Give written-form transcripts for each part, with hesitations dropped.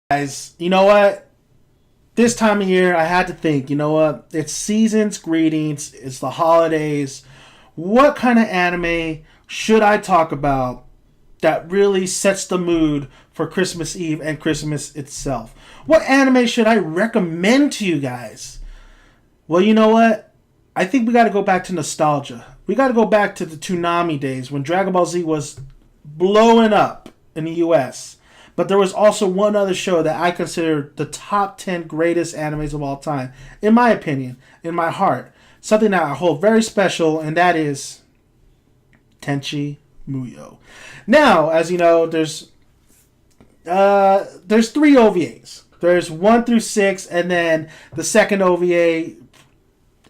Guys, you know what? This time of year, I had to think, you know what? It's season's greetings, it's the holidays. What kind of anime should I talk about that really sets the mood for Christmas Eve and Christmas itself? What anime should I recommend to you guys? Well, you know what? I think we got to go back to nostalgia. We got to go back to the Toonami days when Dragon Ball Z was blowing up in the US. But there was also one other show that I consider the top 10 greatest animes of all time, in my opinion, in my heart. Something that I hold very special, and that is Tenchi Muyo. Now, as you know, there's three OVAs. There's 1 through 6, and then the second OVA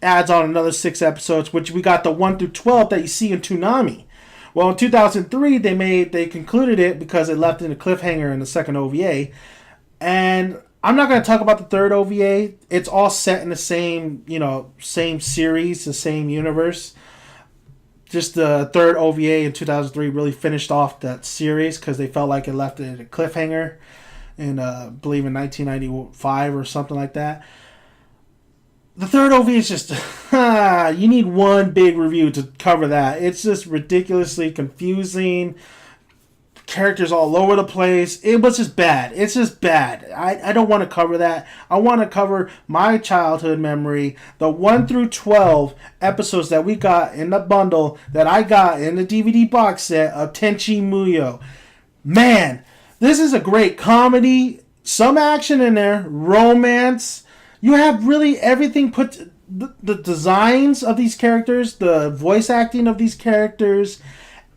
adds on another 6 episodes, which we got the 1 through 12 that you see in Toonami. Well, in 2003, they concluded it because it left in a cliffhanger in the second OVA. And I'm not going to talk about the third OVA. It's all set in the same series, the same universe. Just the third OVA in 2003 really finished off that series because they felt like it left it in a cliffhanger in, I believe, in 1995 or something like that. The third OV is just, you need one big review to cover that. It's just ridiculously confusing. Characters all over the place. It was just bad. It's just bad. I don't want to cover that. I want to cover my childhood memory, the 1 through 12 episodes that we got in the bundle that I got in the DVD box set of Tenchi Muyo. Man, this is a great comedy, some action in there, romance. You have really everything put... The designs of these characters, the voice acting of these characters,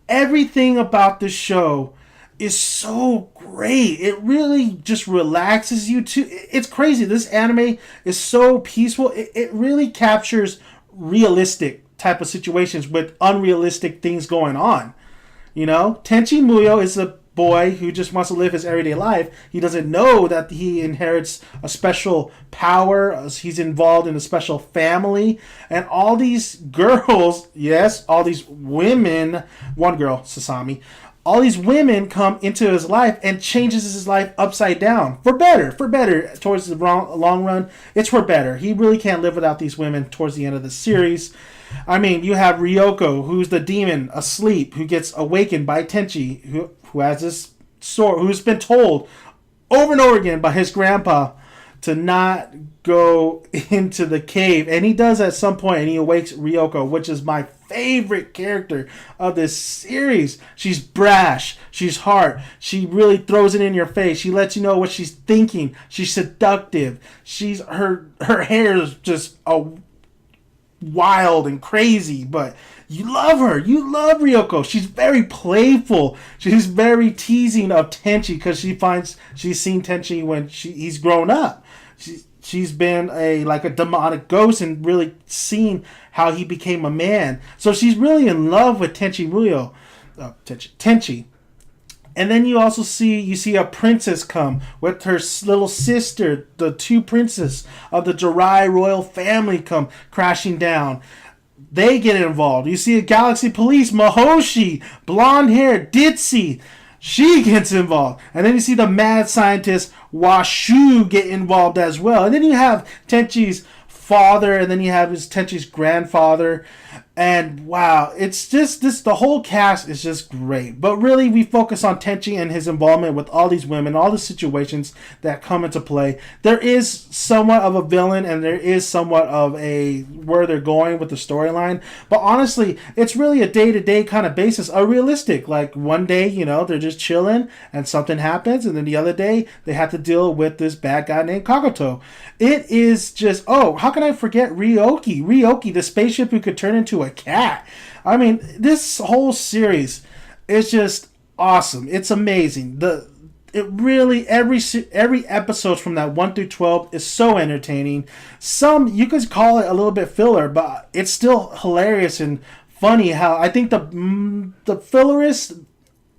everything about this show is so great. It really just relaxes you too. It's crazy. This anime is so peaceful. It really captures realistic type of situations with unrealistic things going on. You know, Tenchi Muyo is a boy who just wants to live his everyday life. He doesn't know that he inherits a special power. He's involved in a special family. And all these girls, yes, all these women, one girl, Sasami, all these women come into his life and changes his life upside down. For better. Towards the long run, it's for better. He really can't live without these women towards the end of the series. I mean, you have Ryoko, who's the demon asleep, who gets awakened by Tenchi, who has this sword, who's been told over and over again by his grandpa to not go into the cave. And he does at some point, and he awakes Ryoko, which is my favorite character of this series. She's brash. She's hard. She really throws it in your face. She lets you know what she's thinking. She's seductive. Her hair is just wild and crazy, but you love her. You love Ryoko. She's very playful. She's very teasing of Tenchi because she's seen Tenchi when he's grown up. She's been like a demonic ghost and really seen how he became a man. So she's really in love with Tenchi Muyo. Tenchi. And then you also see a princess come with her little sister. The two princes of the Jirai royal family come crashing down. They get involved. You see a Galaxy Police, Mahoshi, blonde hair, Ditzy. She gets involved. And then you see the mad scientist, Washu, get involved as well. And then you have Tenchi's father, and then you have Tenchi's grandfather. And wow, it's just the whole cast is just great. But really, we focus on Tenchi and his involvement with all these women, all the situations that come into play. There is somewhat of a villain, and there is somewhat of where they're going with the storyline. But honestly, it's really a day-to-day kind of basis, a realistic. Like one day, they're just chilling, and something happens, and then the other day, they have to deal with this bad guy named Kagoto. It is just, how can I forget Ryo-Ohki? Ryo-Ohki, the spaceship who could turn into a cat. I mean, this whole series is just awesome. It's amazing. Every episode from that 1 through 12 is so entertaining. Some you could call it a little bit filler, but it's still hilarious and funny. How I think the fillerest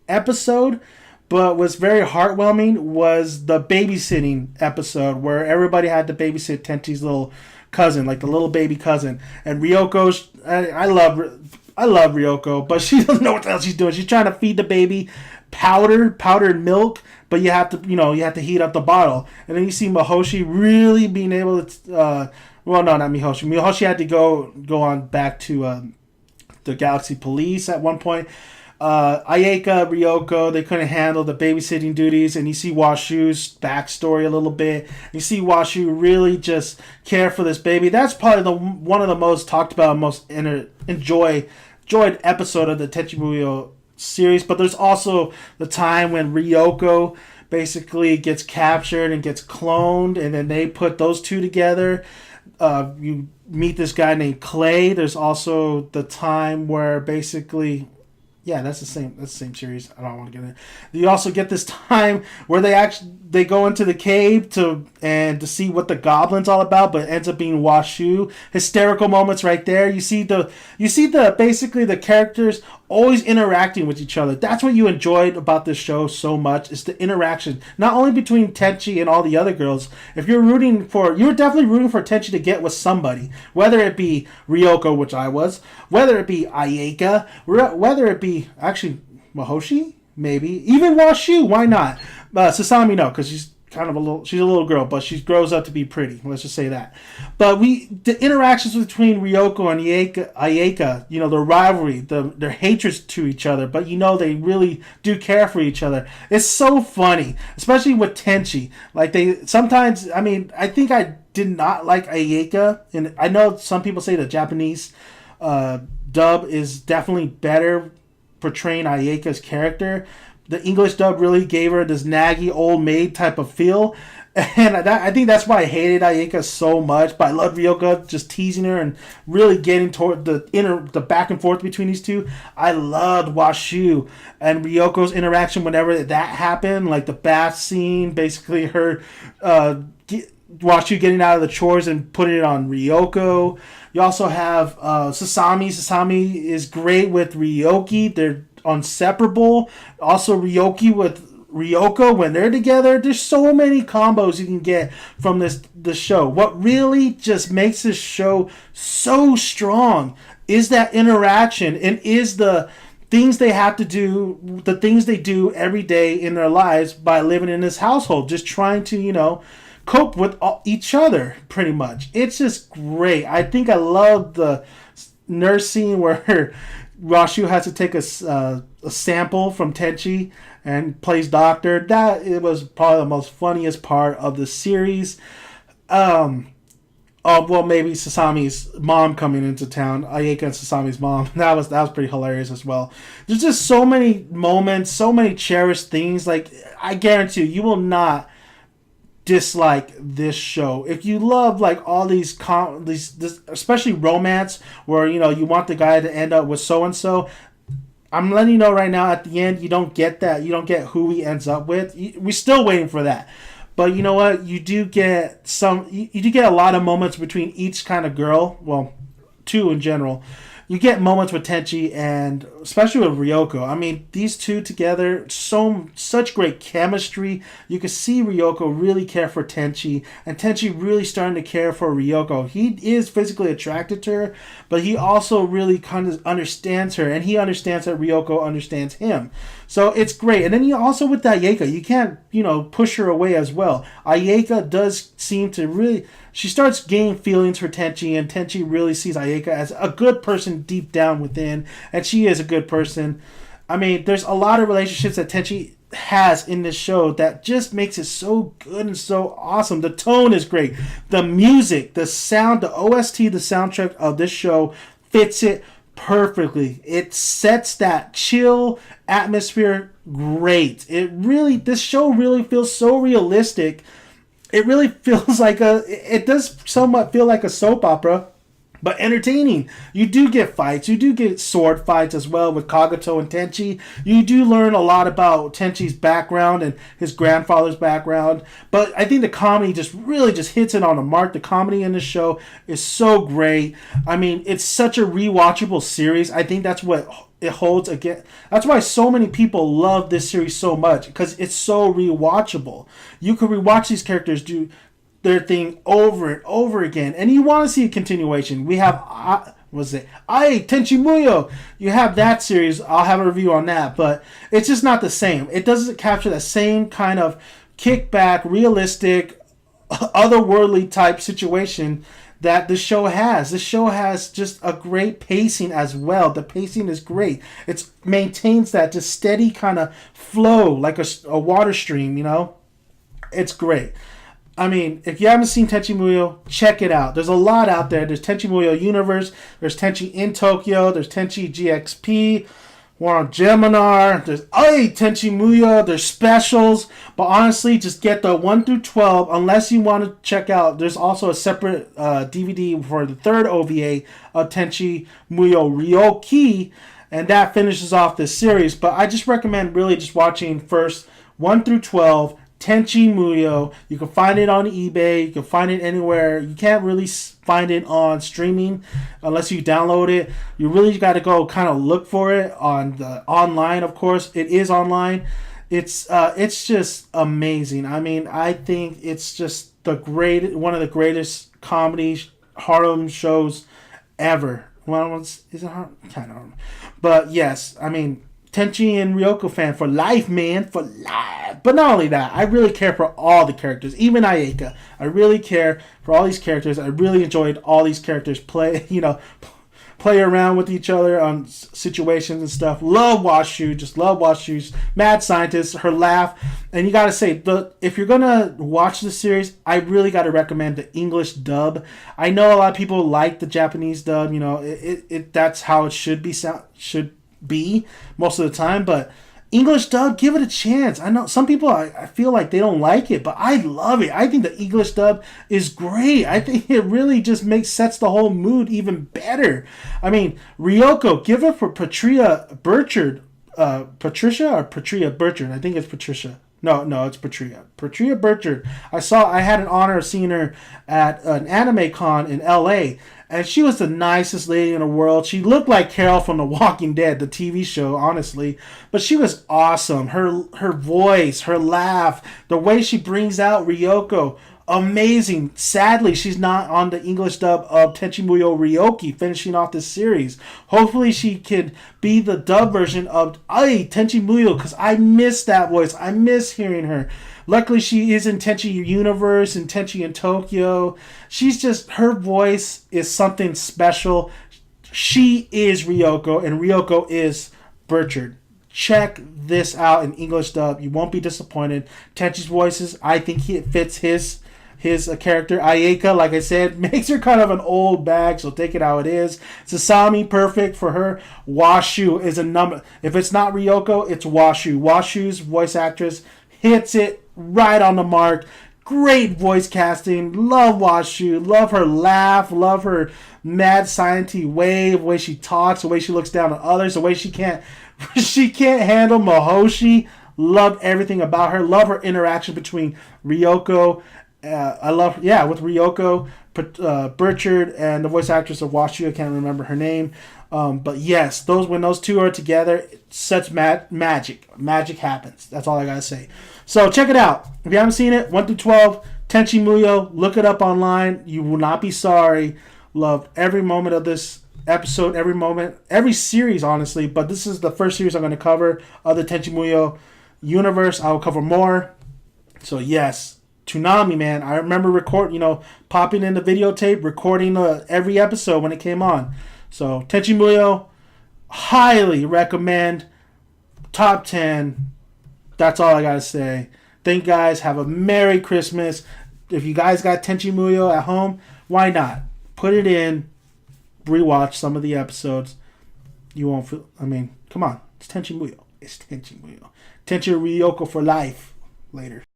episode, but was very heartwarming, was the babysitting episode where everybody had to babysit Tenchi's little cousin, like the little baby cousin. And Ryoko's, I love Ryoko, but she doesn't know what the hell she's doing. She's trying to feed the baby powdered milk, but you have to, you have to heat up the bottle. And then you see Mihoshi really being able to, well, no, not Mihoshi. Mihoshi had to go on back to the Galaxy Police at one point. Ayeka, Ryoko, they couldn't handle the babysitting duties, and you see Washu's backstory a little bit. You see Washu really just care for this baby. That's probably one of the most talked about, most enjoyed episode of the Tenchi Muyo series. But there's also the time when Ryoko basically gets captured and gets cloned, and then they put those two together. You meet this guy named Clay. There's also the time where basically... Yeah, that's the same series. I don't want to get in. You also get this time where they go into the cave to see what the goblin's all about, but it ends up being Washu. Hysterical moments right there. You see the basically the characters always interacting with each other. That's what you enjoyed about this show so much, is the interaction, not only between Tenchi and all the other girls. If you're definitely rooting for Tenchi to get with somebody, whether it be Ryoko, which I was, whether it be Ayeka, whether it be actually Mihoshi, maybe even Washu. Why not? Sasami, no, because she's a little girl, but she grows up to be pretty. Let's just say that. But the interactions between Ryoko and Ayeka, the rivalry, their hatred to each other, but they really do care for each other. It's so funny, especially with Tenchi. Like sometimes, I think I did not like Ayeka, and I know some people say the Japanese dub is definitely better portraying Ayeka's character. The English dub really gave her this naggy old maid type of feel, and I think that's why I hated Ayeka so much. But I loved Ryoko just teasing her and really getting toward the back and forth between these two. I loved Washu and Ryoko's interaction whenever that happened, like the bath scene, basically her Washu getting out of the chores and putting it on Ryoko. You also have Sasami. Sasami is great with Ryo-Ohki. They're inseparable. Also Ryo-Ohki with Ryoko, when they're together, there's so many combos you can get from this show. What really just makes this show so strong is that interaction, and is the things they have to do, the things they do every day in their lives by living in this household, just trying to, cope with each other, pretty much. It's just great. I think I love the nurse scene where Washu has to take a sample from Tenchi and plays doctor. It was probably the most funniest part of the series. Well, maybe Sasami's mom coming into town, Ayeka and Sasami's mom. That was pretty hilarious as well. There's just so many moments, so many cherished things. Like, I guarantee you will not dislike this show if you love like all these especially romance, where you want the guy to end up with so and so. I'm letting you know right now, at the end you don't get that. You don't get who he ends up with. We're still waiting for that. But you know what? You do get a lot of moments between each kind of girl. Well, two in general. You get moments with Tenchi, and especially with Ryoko. These two together, such great chemistry. You can see Ryoko really care for Tenchi, and Tenchi really starting to care for Ryoko. He is physically attracted to her, but he also really kind of understands her, and he understands that Ryoko understands him. So it's great. And then you also with Ayeka, you can't, push her away as well. Ayeka does seem to really... She starts gaining feelings for Tenchi, and Tenchi really sees Ayeka as a good person deep down within, and she is a good person. There's a lot of relationships that Tenchi has in this show that just makes it so good and so awesome. The tone is great. The music, the sound, the OST, the soundtrack of this show fits it perfectly. It sets that chill atmosphere great. This show really feels so realistic. It really feels like it does somewhat feel like a soap opera, but entertaining. You do get fights. You do get sword fights as well with Kagato and Tenchi. You do learn a lot about Tenchi's background and his grandfather's background. But I think the comedy just really just hits it on the mark. The comedy in the show is so great. It's such a rewatchable series. I think that's what it holds again. That's why so many people love this series so much, because it's so rewatchable. You can rewatch these characters do their thing over and over again, and you want to see a continuation. We have was it? Tenchi Muyo. You have that series. I'll have a review on that, but it's just not the same. It doesn't capture that same kind of kickback, realistic, otherworldly type situation that the show has. The show has just a great pacing as well. The pacing is great. It maintains that just steady kind of flow like a water stream, you know? It's great. I mean, if you haven't seen Tenchi Muyo, check it out. There's a lot out there. There's Tenchi Muyo Universe. There's Tenchi in Tokyo. There's Tenchi GXP. War on Geminar. There's Tenchi Muyo. There's specials. But honestly, just get the 1 through 12 unless you want to check out. There's also a separate DVD for the third OVA of Tenchi Muyo Ryo-Ohki. And that finishes off this series. But I just recommend really just watching first 1 through 12. Tenchi Muyo. You can find it on eBay. You can find it anywhere. You can't really find it on streaming unless you download it. You really got to go kind of look for it on the online. Of course, it is online. It's just amazing. I mean, I think it's just one of the greatest comedy harem shows ever. Well, is it harem? Kind of. But yes, I mean, Tenchi and Ryoko fan for life, man, for life. But not only that, I really care for all the characters, even Ayeka. I really care for all these characters. I really enjoyed all these characters play around with each other on situations and stuff. Love Washu, just love Washu's mad scientist, her laugh. And you gotta say, if you're gonna watch the series, I really gotta recommend the English dub. I know a lot of people like the Japanese dub. You know, that's how it should be most of the time, but English dub, give it a chance. I know some people, I feel like they don't like it, but I love it. I think the English dub is great. I think it really just sets the whole mood even better. I mean, Ryoko, give it for Patricia Burchard. Patricia or Patria Burchard? I think it's Patricia. No, it's Patria. Patria Burchard. I had an honor of seeing her at an anime con in LA, and she was the nicest lady in the world. She looked like Carol from The Walking Dead, the TV show, honestly. But she was awesome. Her voice, her laugh, the way she brings out Ryoko, amazing. Sadly, she's not on the English dub of Tenchi Muyo Ryo-Ohki finishing off this series. Hopefully she could be the dub version of Tenchi Muyo, because I miss that voice. I miss hearing her. Luckily, she is in Tenchi Universe and Tenchi in Tokyo. Her voice is something special. She is Ryoko, and Ryoko is Burchard. Check this out in English dub. You won't be disappointed. Tenchi's voices, I think it fits his character. Ayeka, like I said, makes her kind of an old bag, so take it how it is. Sasami, perfect for her. Washu is a number. If it's not Ryoko, it's Washu. Washu's voice actress hits it right on the mark. Great voice casting. Love Washu. Love her laugh. Love her mad science-y way, the way she talks, the way she looks down on others, the way she can't handle Mahoshi. Love everything about her. Love her interaction between Ryoko. With Ryoko, Burchard, and the voice actress of Washu. I can't remember her name. But yes, when those two are together, such magic. Magic happens. That's all I gotta say. So check it out. If you haven't seen it, 1 through 12, Tenchi Muyo, look it up online. You will not be sorry. Loved every moment of this episode, every series, honestly. But this is the first series I'm going to cover of the Tenchi Muyo universe. I'll cover more. So yes, Toonami, man. I remember popping in the videotape, recording every episode when it came on. So Tenchi Muyo, highly recommend. Top 10. That's all I gotta say. Thank you guys. Have a Merry Christmas. If you guys got Tenchi Muyo at home, why not? Put it in. Rewatch some of the episodes. You won't feel... come on. It's Tenchi Muyo. Tenchi Ryoko for life. Later.